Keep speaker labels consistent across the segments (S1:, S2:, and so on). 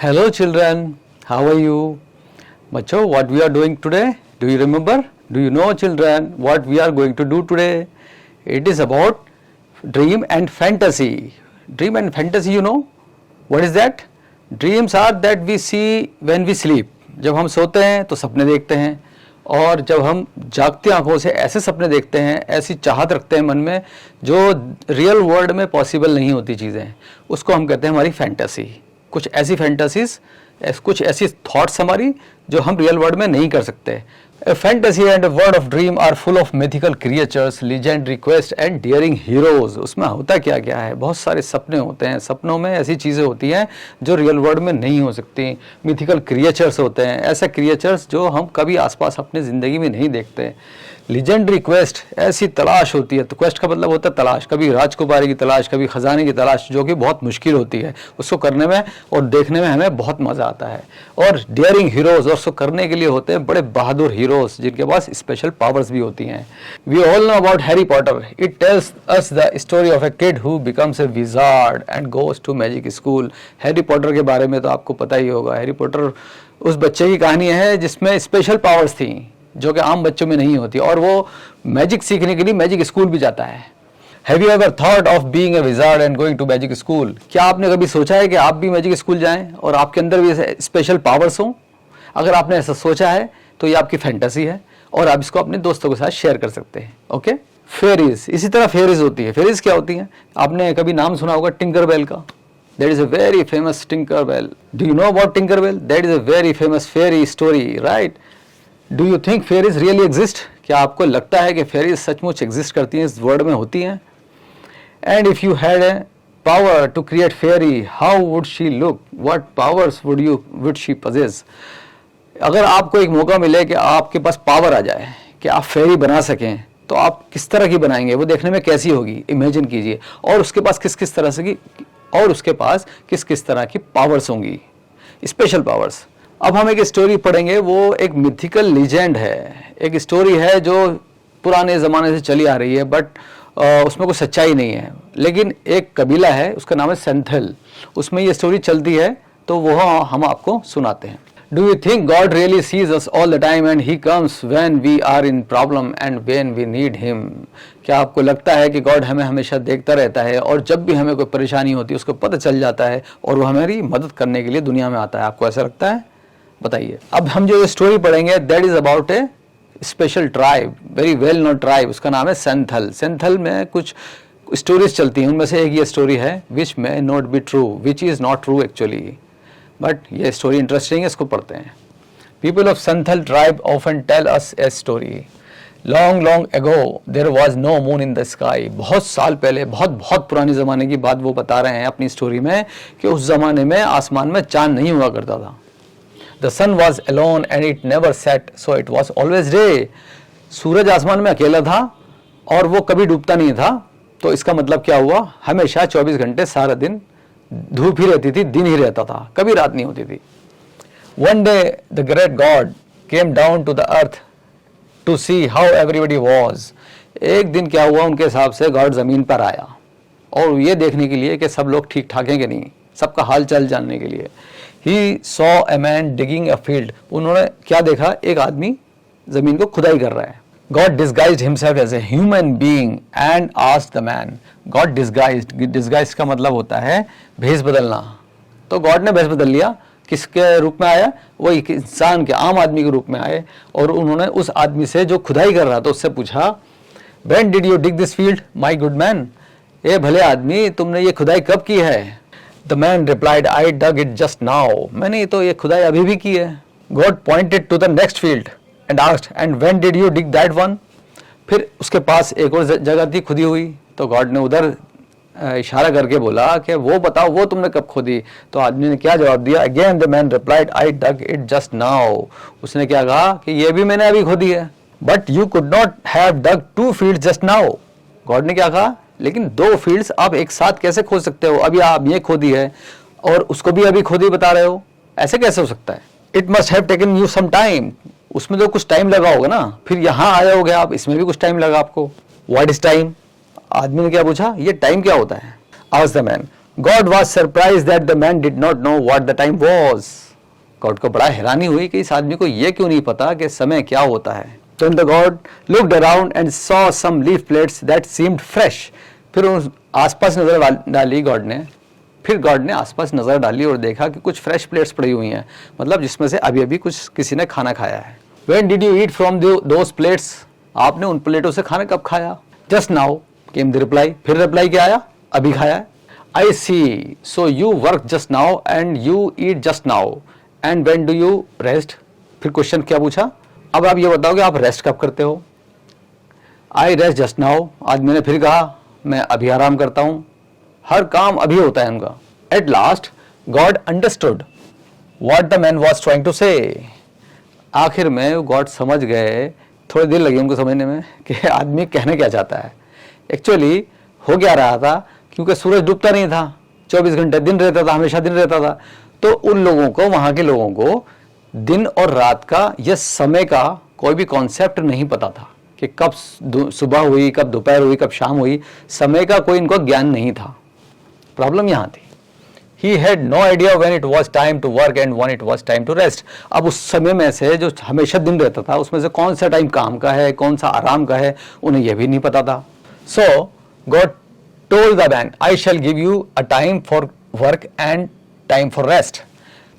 S1: Hello children, how are you? Macho, what we are doing today? Do you remember? Do you know children what we are going to do today? It is about dream and fantasy. Dream and fantasy, you know? What is that? Dreams are that we see when we sleep. जब हम सोते हैं तो सपने देखते हैं और जब हम जागती आंखों से ऐसे सपने देखते हैं, ऐसी चाहत रखते हैं मन में जो रियल वर्ल्ड में पॉसिबल नहीं होती चीज़ें, उसको हम कहते हैं हमारी फैंटेसी। कुछ ऐसी फैंटेसीज, कुछ ऐसी थॉट्स हमारी जो हम रियल वर्ल्ड में नहीं कर सकते। A fantasy and a world of dream are full of mythical creatures, legendary quests and daring heroes। उसमें होता क्या क्या है, बहुत सारे सपने होते हैं, सपनों में ऐसी चीज़ें होती हैं जो रियल वर्ल्ड में नहीं हो सकती। मिथिकल क्रिएचर्स होते हैं, ऐसे क्रिएचर्स जो हम कभी आसपास अपनी ज़िंदगी में नहीं देखते। लीजेंडरी क्वेस्ट, ऐसी तलाश होती है, तो क्वेस्ट का मतलब होता है तलाश, कभी राजकुमारी की तलाश, कभी खजाने की तलाश, जो कि बहुत मुश्किल होती है। उसको करने में और देखने में हमें बहुत मज़ा आता है। और डेयरिंग हीरोज़, और उसको करने के लिए होते हैं बड़े बहादुर हीरोज़ जिनके पास स्पेशल पावर्स भी होती हैं। We all know about Harry Potter. It tells us the story of a kid who becomes a wizard and goes to magic school. Harry Potter के बारे में तो आपको पता ही होगा। हैरी पॉटर उस बच्चे की कहानी है जिसमें स्पेशल पावर्स थी जो कि आम बच्चों में नहीं होती, और वो मैजिक सीखने के लिए मैजिक स्कूल भी जाता है। Have you ever thought of being a wizard and going to magic school? क्या आपने कभी सोचा है कि आप भी मैजिक स्कूल जाएं और आपके अंदर भी स्पेशल पावर्स हों? अगर आपने ऐसा सोचा है तो ये आपकी फैंटेसी है और आप इसको अपने दोस्तों के साथ शेयर कर सकते हैं। ओके, फेरीज, इसी तरह फेरीज होती है। फेरीज क्या होती हैं? आपने कभी नाम सुना होगा टिंकरबेल का। That is a very famous Tinkerbell. Do you know about Tinkerbell? That is a very famous fairy story, right? Do you think fairies really exist? क्या आपको लगता है कि फेरीज सचमुच एग्जिस्ट करती हैं, इस वर्ल्ड में होती हैं? And if you had a power to create fairy, how would she look? What powers would she possess? अगर आपको एक मौका मिले कि आपके पास पावर आ जाए कि आप फेरी बना सकें, तो आप किस तरह की बनाएंगे? वो देखने में कैसी होगी? इमेजिन कीजिए। और उसके पास किस किस तरह की पावर्स होंगी, स्पेशल पावर्स। अब हम एक स्टोरी पढ़ेंगे, वो एक मिथिकल लीजेंड है, एक स्टोरी है जो पुराने ज़माने से चली आ रही है, बट उसमें कोई सच्चाई नहीं है। लेकिन एक कबीला है, उसका नाम है सेंथल, उसमें ये स्टोरी चलती है, तो वो हम आपको सुनाते हैं। Do you think God really sees us all the time and he comes when we are in problem and when we need him? क्या आपको लगता है कि गॉड हमें हमेशा देखता रहता है और जब भी हमें कोई परेशानी होती है उसको पता चल जाता है और वो हमारी मदद करने के लिए दुनिया में आता है? आपको ऐसा लगता है? बताइए। अब हम जो स्टोरी पढ़ेंगे that is about A special tribe, very well known tribe, उसका नाम है सेंथल। सेंथल में कुछ स्टोरीज चलती हैं, उनमें से एक ये स्टोरी है which may not be true, which is not true actually, but ये स्टोरी इंटरेस्टिंग है, इसको पढ़ते हैं। People of Santhal tribe often tell us a story. Long long ago there was no moon in the sky. बहुत साल पहले, बहुत बहुत पुराने ज़माने की बात वो बता रहे हैं अपनी स्टोरी में कि उस ज़माने में आसमान में चांद नहीं हुआ करता था। The sun was alone and it never set, so it was always day. सूरज आसमान में अकेला था और वो कभी डूबता नहीं था। तो इसका मतलब क्या हुआ? हमेशा 24 घंटे सारा दिन धूप ही रहती थी, दिन ही रहता था, कभी रात नहीं होती थी। One day the great God came down to the earth to see how everybody was. एक दिन क्या हुआ, उनके हिसाब से गॉड जमीन पर आया और ये देखने के लिए कि सब लोग ठीक ठाक हैं कि नहीं, सबका हाल चाल जानने के लिए। He saw a man digging a field. उन्होंने क्या देखा? एक आदमी जमीन को खुदाई कर रहा है। God disguised himself as a human being and asked the man. God disguised का मतलब होता है भेष बदलना। तो गॉड ने भेष बदल लिया, किसके रूप में आया? वो एक इंसान के, आम आदमी के रूप में आए, और उन्होंने उस आदमी से जो खुदाई कर रहा था उससे पूछा, When did you dig this field, my good man? ए भले आदमी, तुमने ये खुदाई कब की है? The man replied, I dug it just now. मैंने तो ये खुदाई अभी भी की है। God pointed to the next field and asked, And when did you dig that one? फिर उसके पास एक और जगह थी खुदी हुई, तो गॉड ने उधर इशारा करके बोला कि वो बताओ, वो तुमने कब खोदी? तो आदमी ने क्या जवाब दिया? Again the man replied, I dug it just now. उसने क्या कहा कि ये भी मैंने अभी खोदी है। But you could not have dug two fields just now. God ने क्या कहा? लेकिन दो फील्ड्स आप एक साथ कैसे खोद सकते हो? अभी आप ये खोदी है और उसको भी अभी खोदी बता रहे हो, ऐसे कैसे हो सकता है? It must have taken you some time. उसमें तो कुछ टाइम लगा होगा ना, फिर यहाँ आए होगे आप, इसमें भी कुछ टाइम लगा आपको। What is time? आदमी ने क्या पूछा? ये टाइम क्या होता है? Asked the man. God was surprise that the man did not know what the time was. God को बड़ा हैरानी हुई कि इस आदमी को ये क्यों नहीं पता कि समय क्या होता है। Then the God looked around and saw some leaf plates that seemed fresh. फिर उस आसपास नजर डाली गॉड ने, फिर गॉड ने आसपास नजर डाली और देखा कि कुछ फ्रेश प्लेट्स पड़ी हुई हैं, मतलब जिसमें से अभी अभी कुछ किसी ने खाना खाया है। When did you eat from those plates? आपने उन प्लेटों से खाना कब खाया? Just now came the reply. फिर रिप्लाई क्या आया? अभी खाया है। I see. So you work just now and you eat just now. And when do you rest? फिर क्वेश्चन क्या पूछा? अब आप ये बताओ कि आप रेस्ट कब करते हो? आई रेस्ट जस्ट नाउ। आदमी ने फिर कहा मैं अभी आराम करता हूं। हर काम अभी होता है उनका। At last God understood what the man was trying to say. आखिर में गॉड समझ गए, थोड़ी देर लगी उनको समझने में कि आदमी कहना क्या चाहता है। एक्चुअली हो क्या रहा था, क्योंकि सूरज डूबता नहीं था, 24 घंटे दिन रहता था, हमेशा दिन रहता था, तो उन लोगों को, वहां के लोगों को दिन और रात का या समय का कोई भी कॉन्सेप्ट नहीं पता था कि कब सुबह हुई, कब दोपहर हुई, कब शाम हुई। समय का कोई इनको ज्ञान नहीं था। प्रॉब्लम यहां थी। He had no idea when it was time to work and when it was time to rest. अब उस समय में से जो हमेशा दिन रहता था, उसमें से कौन सा टाइम काम का है, कौन सा आराम का है, उन्हें यह भी नहीं पता था। So God told the man, I shall give you a time for work and time for rest.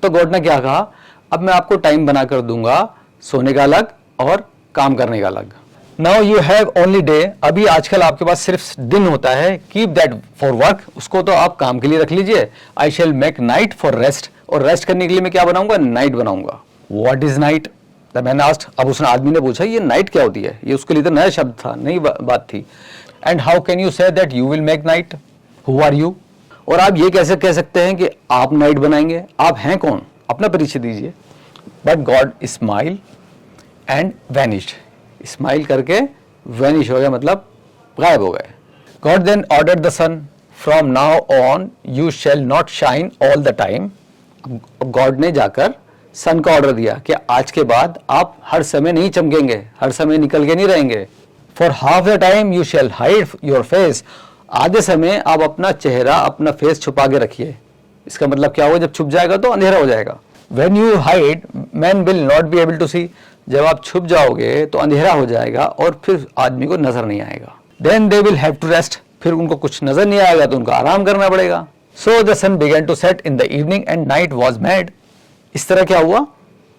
S1: तो गॉड ने क्या कहा, अब मैं आपको टाइम बनाकर दूंगा, सोने का अलग और काम करने का अलग। Now you have only day. अभी आजकल आपके पास सिर्फ दिन होता है। कीप दैट फॉर वर्क, उसको तो आप काम के लिए रख लीजिए। I shall make night for rest, और रेस्ट करने के लिए मैं क्या बनाऊंगा, नाइट बनाऊंगा। What is night? The man asked. अब उसने आदमी ने पूछा ये नाइट क्या होती है? ये उसके लिए तो नया शब्द था, नई बात थी। And how can you say that you will make night? Who are you? और आप ये कैसे कह सकते हैं कि आप नाइट बनाएंगे? आप हैं कौन? अपना परिचय दीजिए। But God smile and vanished. Smile करके वैनिश हो गया, मतलब गायब हो गए। God then ordered the sun, from now on you shall not shine all the time. God ने जाकर सन को ऑर्डर दिया कि आज के बाद आप हर समय नहीं चमकेंगे, हर समय निकल के नहीं रहेंगे। For half the time you shall hide your face. आधे समय आप अपना चेहरा, अपना फेस छुपा के रखिए। इसका मतलब क्या होगा, जब छुप जाएगा तो अंधेरा हो जाएगा। When you hide, men will not be able to see. जब आप छुप जाओगे तो अंधेरा हो जाएगा और फिर आदमी को नजर नहीं आएगा। Then they will have to rest. फिर उनको कुछ नजर नहीं आएगा तो उनको आराम करना पड़ेगा। So the sun began to set in the evening and night was made. इस तरह क्या हुआ,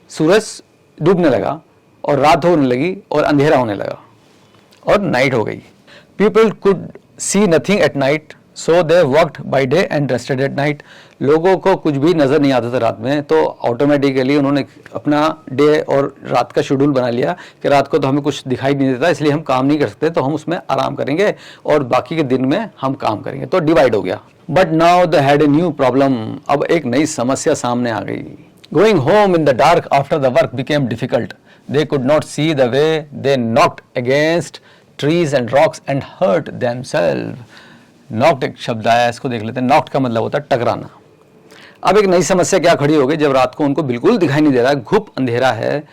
S1: सूरज डूबने लगा और रात होने लगी और अंधेरा होने लगा और नाइट हो गई। People could see nothing at night. So they worked by day and rested at night. लोगों को कुछ भी नजर नहीं आता था रात में, तो ऑटोमेटिकली उन्होंने अपना डे और रात का शेड्यूल बना लिया कि रात को तो हमें कुछ दिखाई नहीं देता, इसलिए हम काम नहीं कर सकते, तो हम उसमें आराम करेंगे और बाकी के दिन में हम काम करेंगे। तो डिवाइड हो गया। But now they had a new problem. अब एक नई समस्या सामने आ गई। Going home in the dark after the work became difficult. They could not see the way. They knocked against trees and rocks and hurt themself. Knocked एक शब्द आया, इसको देख लेते हैं। नॉक्ड का मतलब होता है टकराना। अब एक नई समस्या क्या खड़ी हो गई, जब रात को उनको बिल्कुल दिखाई नहीं दे रहा है, घुप अंधेरा है,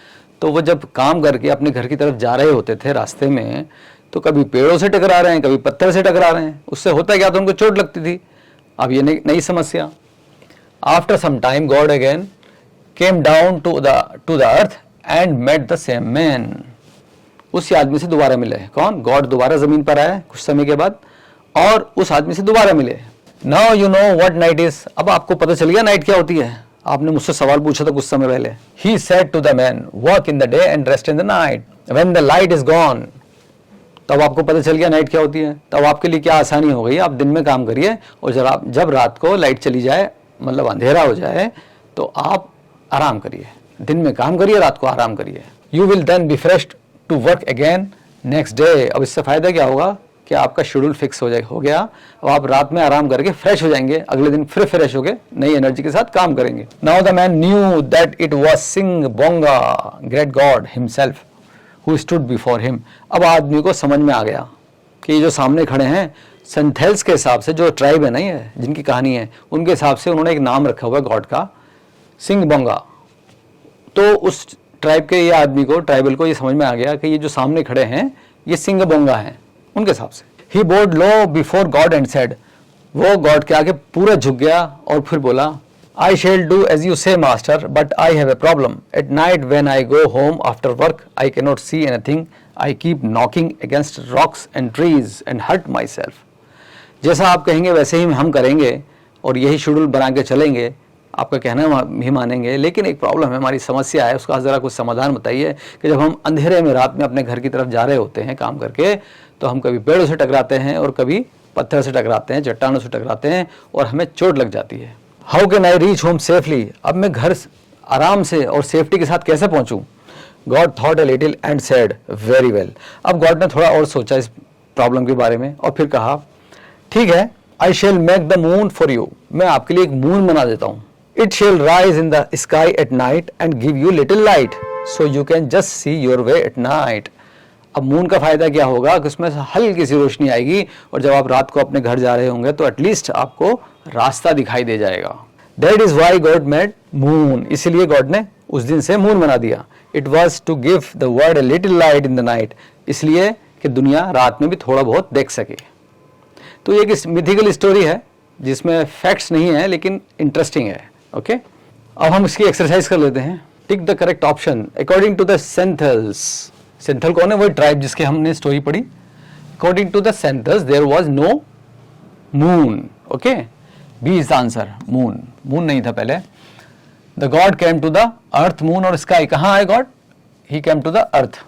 S1: तो वो जब काम करके अपने घर की तरफ जा रहे होते थे रास्ते में, तो कभी पेड़ों से टकरा रहे हैं, कभी पत्थर से टकरा रहे हैं। उससे होता क्या था, उनको चोट लगती थी। अब ये नई समस्या। After some time God again came down to the earth and met the same man. उस आदमी से दोबारा मिले। कौन? गॉड दोबारा जमीन पर आए कुछ समय के बाद और उस आदमी से दोबारा मिले। Now you know what night is. अब आपको पता चल गया नाइट क्या होती है। आपने मुझसे सवाल पूछा था कुछ समय पहले। He said to the man, work in the day and rest in the night when the light is gone. तब आपको पता चल गया नाइट क्या होती है। तब आपके लिए क्या आसानी हो गई, आप दिन में काम करिए और जब रात को लाइट चली जाए, मतलब अंधेरा हो जाए, तो आप आराम करिए। दिन में काम करिए, रात को आराम करिए। You will then be fresh to work again next day. अब इससे फायदा क्या होगा कि आपका शेड्यूल फिक्स हो गया। अब आप रात में आराम करके फ्रेश हो जाएंगे, अगले दिन फिर फ्रेश होके नई एनर्जी के साथ काम करेंगे। Now the man knew that it was Sing Bonga, great god himself who stood before him. अब आदमी को समझ में आ गया कि ये जो सामने खड़े हैं, सेंथेल्स के हिसाब से, जो ट्राइब है नहीं है जिनकी कहानी है, उनके हिसाब से उन्होंने एक नाम रखा हुआ है गॉड का, सिंग बोंगा। तो उस ट्राइब के ये आदमी को, ट्राइबल को ये समझ में आ गया कि ये जो सामने खड़े हैं ये सिंग बोंगा हैं उनके हिसाब से। He bowed low before god and said, वो गॉड के आगे पूरा झुक गया और फिर बोला, I shall do as you say, master, but I have a problem. At night when I go home after work, I cannot see anything. I keep knocking against rocks and trees and hurt myself. जैसा आप कहेंगे वैसे ही हम करेंगे और यही schedule बना के चलेंगे, आपका कहना भी मानेंगे, लेकिन एक प्रॉब्लम है, हमारी समस्या है, उसका ज़रा कुछ समाधान बताइए कि जब हम अंधेरे में रात में अपने घर की तरफ जा रहे होते हैं काम करके, तो हम कभी पेड़ों से टकराते हैं और कभी पत्थर से टकराते हैं, चट्टानों से टकराते हैं और हमें चोट लग जाती है। How can I reach home safely? अब मैं घर आराम से और सेफ्टी के साथ कैसे पहुंचूं? God thought a little and said very well. अब गॉड ने थोड़ा और सोचा इस प्रॉब्लम के बारे में और फिर कहा, ठीक है, I shall make the moon for you, मैं आपके लिए एक मून बना देता हूं। It shall rise in the sky at night and give you little light so you can just see your way at night. अब मून का फायदा क्या होगा कि उसमें से हल्की सी रोशनी आएगी और जब आप रात को अपने घर जा रहे होंगे तो एटलीस्ट आपको रास्ता दिखाई दे जाएगा। That is why God made moon, इसीलिए गॉड ने उस दिन से मून बना दिया। It was to give the world a little light in the night, इसलिए कि दुनिया रात में भी थोड़ा बहुत देख सके। तो ये एक मिथिकल स्टोरी है जिसमें फैक्ट्स नहीं है लेकिन इंटरेस्टिंग है। ओके, अब हम इसकी एक्सरसाइज कर लेते हैं। Tick the correct option according to the Santhals. Santhal कौन है? वही ट्राइब जिसके हमने स्टोरी पढ़ी। According to the Santhals there was no moon. Okay, B is the answer, moon. Moon नहीं था पहले। The god came to the earth, moon और स्काई। कहाँ आए god? He came to the earth.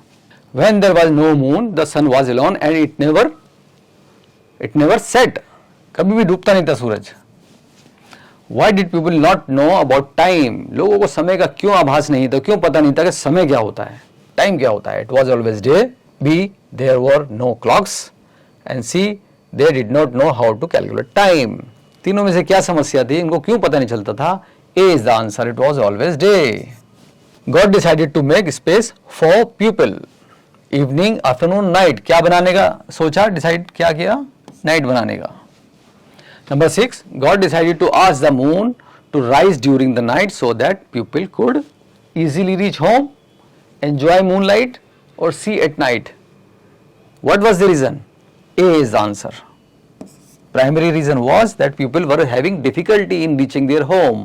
S1: When there was no moon the sun was alone and it never set, कभी भी डूबता नहीं था सूरज। Why did people not know about time? लोगों को समय का क्यों आभास नहीं था, क्यों पता नहीं था कि समय क्या होता है, टाइम क्या होता है? It was always day. Be there were no clocks and see they did not know how to calculate time. तीनों में से क्या समस्या थी, इनको क्यों पता नहीं चलता था? A is the answer, it was always day. God decided to make space for people, evening afternoon night. क्या बनाने का सोचा, डिसाइड क्या किया? नाइट बनाने का। Number 6, god decided to ask the moon to rise during the night so that people could easily reach home, enjoy moon light और see at night. What was the reason? A is the answer. Primary reason was that people were having difficulty in reaching their home.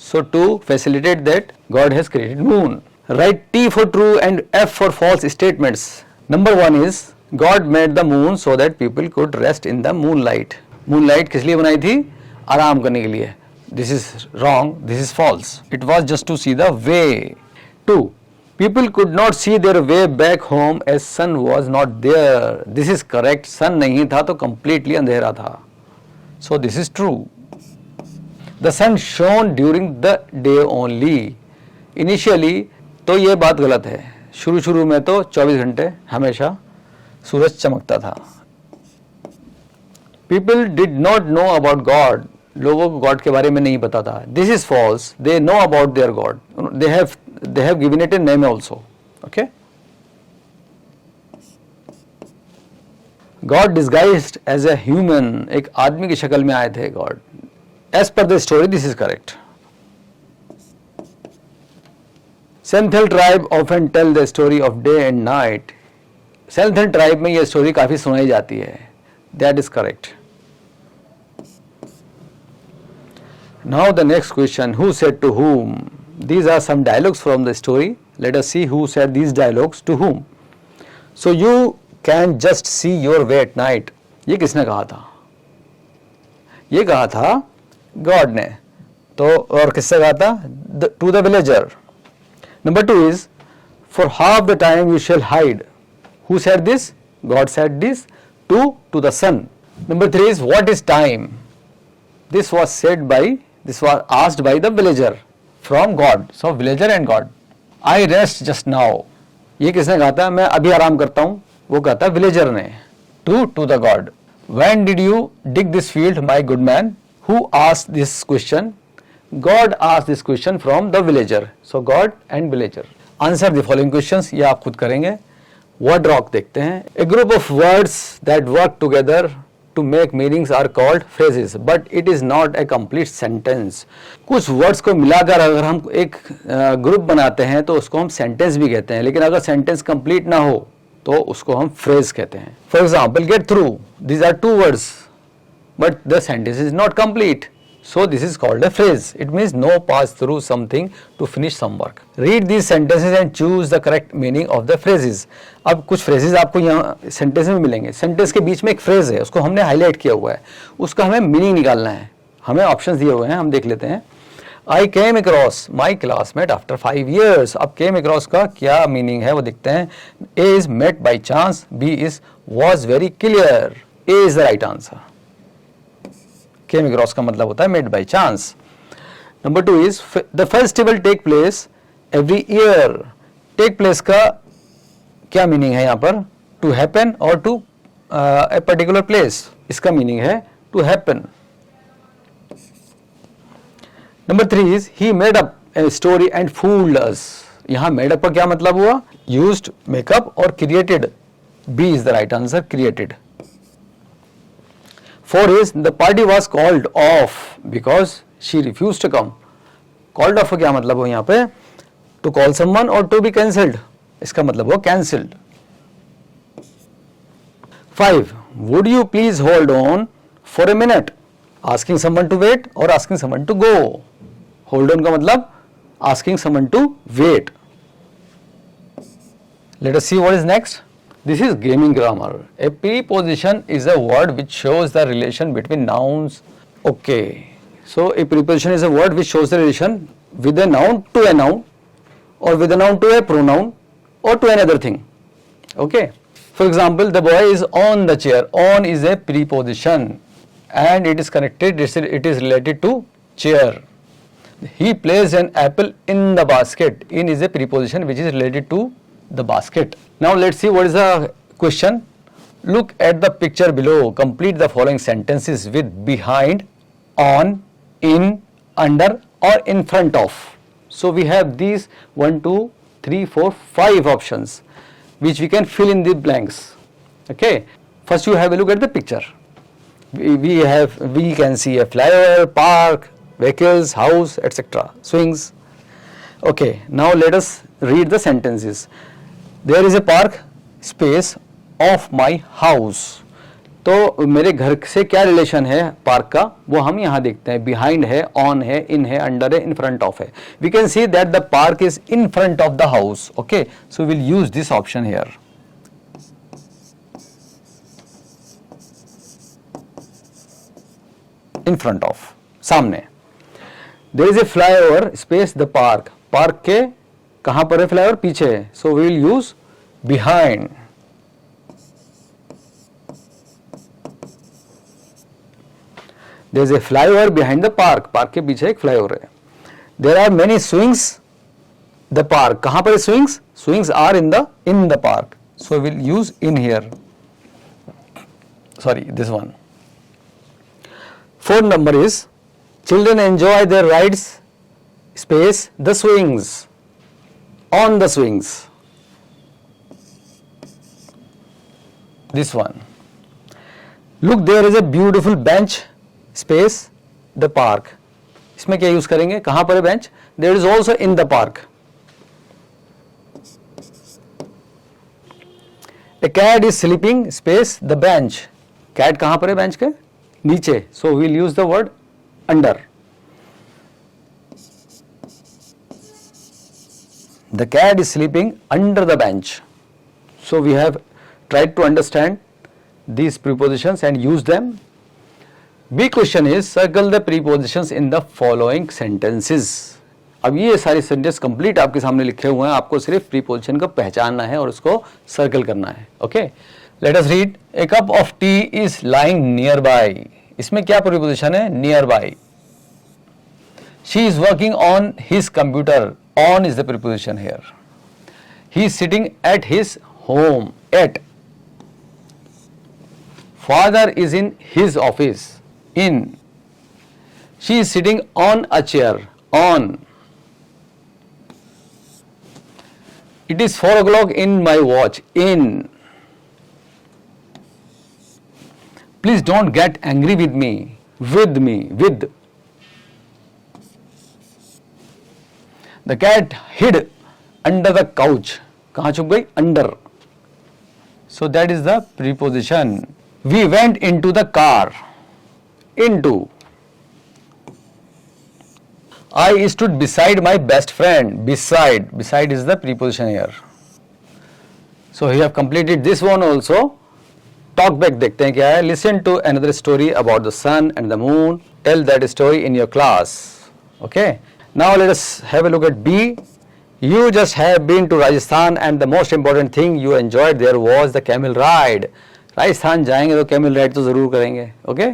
S1: So to facilitate that, God has created moon. Write T for true and F for false statements. Number 1 is God made the moon so that people could rest in the moonlight. Moonlight किस लिए बनाई थी? आराम करने के लिए. This is wrong. This is false. It was just to see the way. 2. People could not see their way back home as sun was not there. This is correct. Sun नहीं था तो completely अंधेरा था. So this is true. The sun shone during the day only. Initially तो ये बात गलत है। शुरू में तो 24 घंटे हमेशा सूरज चमकता था। People did not know about God. लोगों को गॉड के बारे में नहीं पता था। This is false. They know about their God. They have given it a name also. Okay. God disguised as a human. एक आदमी की शक्ल में आए थे God. As per the story, this is correct. Senthil tribe often tell the story of day and night. Senthil tribe में ये story काफी सुनाई जाती है. That is correct. Now the next question, who said to whom? These are some dialogues from the story. Let us see who said these dialogues to whom. So you can just see your way at night. ये किसने कहा था? ये कहा था God ने। तो और किससे कहा था? To the villager. Number 2 is for half the time you shall hide. Who said this? God said this to the sun. Number 3 is what is time? This was asked by the villager from God. So villager and God. I rest just now. ये किसने कहा था? मैं अभी आराम करता हूँ, वो कहता villager ने। To the God. When did you dig this field, my good man? Who asked this question? God asked this question from the villager. So God and villager. Answer the following questions. ये आप खुद करेंगे। Word rock देखते हैं। A group of words that work together to make meanings are called phrases, but it is not a complete sentence. कुछ words को मिलाकर अगर हम एक ग्रुप बनाते हैं तो उसको हम sentence भी कहते हैं, लेकिन अगर sentence complete ना हो तो उसको हम phrase कहते हैं। For example, get through. These are 2 words. but the sentence is not complete. So this is called a phrase. It means no pass through something to finish some work. Read these sentences and choose the correct meaning of the phrases. अब कुछ phrases आपको यहाँ sentence में मिलेंगे. Sentence के बीच में एक phrase है, उसको हमने highlight किया हुआ है, उसका हमें meaning निकालना है. हमें options दिए हुए हैं, हम देख लेते हैं. I came across my classmate after 5 years. अब came across का क्या meaning है वो देखते हैं. A is met by chance, B is was very clear. A is the right answer. Came across का मतलब होता है made by chance. Number 2 is the festival take place every year. Take place का क्या meaning है यहाँ पर? To happen or to a particular place. इसका meaning है to happen. Number 3 is he made up a story and fooled us. यहाँ made up का क्या मतलब हुआ? Used, make up और created. B is the right answer, created. 4 is the party was called off because she refused to come. Called off का क्या मतलब हो यहाँ पे? To call someone or to be cancelled. इसका मतलब हो cancelled. 5. Would you please hold on for a minute? Asking someone to wait or asking someone to go. Hold on का मतलब asking someone to wait. Let us see what is next. This is gaming grammar. A preposition is a word which shows the relation between nouns. Okay. So a preposition is a word which shows the relation with a noun to a noun or with a noun to a pronoun or to another thing. Okay. For example, the boy is on the chair. On is a preposition and it is connected, it is related to chair. He placed an apple in the basket. In is a preposition which is related to the basket. Now let's see what is the question. Look at the picture below. Complete the following sentences with behind, on, in, under or in front of. So we have these 1, 2, 3, 4, 5 options which we can fill in the blanks. Okay. First you have a look at the picture. We can see a flyover, park, vehicles, house, etc. Swings. Okay. Now let us read the sentences. There is a park space of my house. तो मेरे घर से क्या relation है park का वो हम यहाँ देखते हैं. बिहाइंड है, ऑन है, इन है, अंडर है, इन फ्रंट ऑफ है. We can see that the park is in front of the house. Okay, so will use this option here. In front of, सामने. There is a flyover space the park. Park के कहां पर है flyover? पीछे है. So we will use behind. There is a flyover behind the park. Park के पीछे एक फ्लाईओवर है. There are many swings. The park. कहाँ पर है swings? Swings are in the park. So we'll use in here. Sorry, this one. 4th number is children enjoy their rides. Space the swings. On the swings. This one. Look, there is a beautiful bench. Space the park. इसमें क्या use करेंगे? कहां पर है bench? There is also in the park. A cat is sleeping space the bench. Cat कहां पर है? Bench के नीचे. So we'll use the word under. The cat is sleeping under the bench. So we have tried to understand these prepositions and use them. Big question is circle the prepositions in the following sentences. अब ये सारे sentence complete आपके सामने लिखे हुए हैं. आपको सिर्फ प्रीपोजिशन को पहचानना है और उसको सर्कल करना है. Okay, let us read. A cup of tea is lying nearby. इसमें क्या प्रीपोजिशन है? Nearby. She is working on his computer. On is the preposition here. He is sitting at his home. At. Father is in his office. In. She is sitting on a chair. On. It is 4 o'clock in my watch. In. Please don't get angry with me. With me. With. The cat hid under the couch. कहाँ छुप गई? Under. So that is the preposition. We went into the car. into. I stood beside my best friend. Beside is the preposition here. So you have completed this one also. Talk back देखते हैं क्या है. Listen to another story about the sun and the moon. Tell that story in your class. Okay. Now let us have a look at B. You just have been to Rajasthan and the most important thing you enjoyed there was the camel ride. Rajasthan जाएंगे तो camel ride तो ज़रूर करेंगे. Okay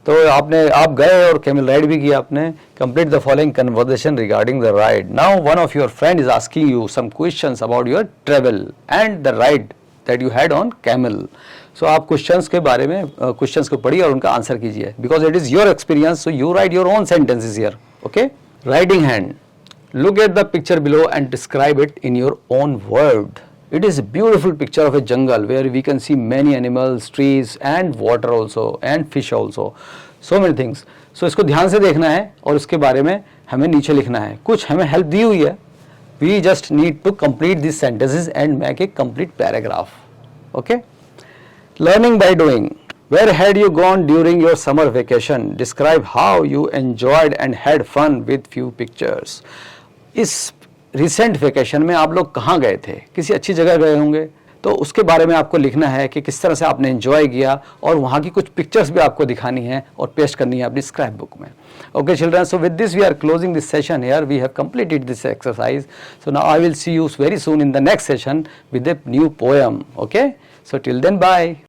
S1: तो आप गए और camel ride भी किया आपने. Complete the following conversation regarding the ride. Now one of your friend is asking you some questions about your travel and the ride that you had on camel. So आप questions के बारे में questions को पढ़िए और उनका answer कीजिए. Because it is your experience, so you right your own sentences here. Okay. Riding hand. Look at the picture below and describe it in your own word. It is a beautiful picture of a jungle where we can see many animals, trees and water also and fish also. So many things. So इसको ध्यान से देखना है और इसके बारे में हमें नीचे लिखना है. कुछ हमें हेल्प दी हुई है. We just need to complete these sentences and make a complete paragraph. Okay? Learning by doing. Where had you gone during your summer vacation? Describe how you enjoyed and had fun with few pictures. इस recent vacation में आप लोग कहाँ गए थे? किसी अच्छी जगह गए होंगे तो उसके बारे में आपको लिखना है कि किस तरह से आपने एंजॉय किया और वहाँ की कुछ पिक्चर्स भी आपको दिखानी है और पेस्ट करनी है अपनी स्क्रैप बुक में. Okay children, so with this we are closing this session here. We have completed this exercise. So now I will see you very soon in the next session with a new poem. Okay, so till then bye.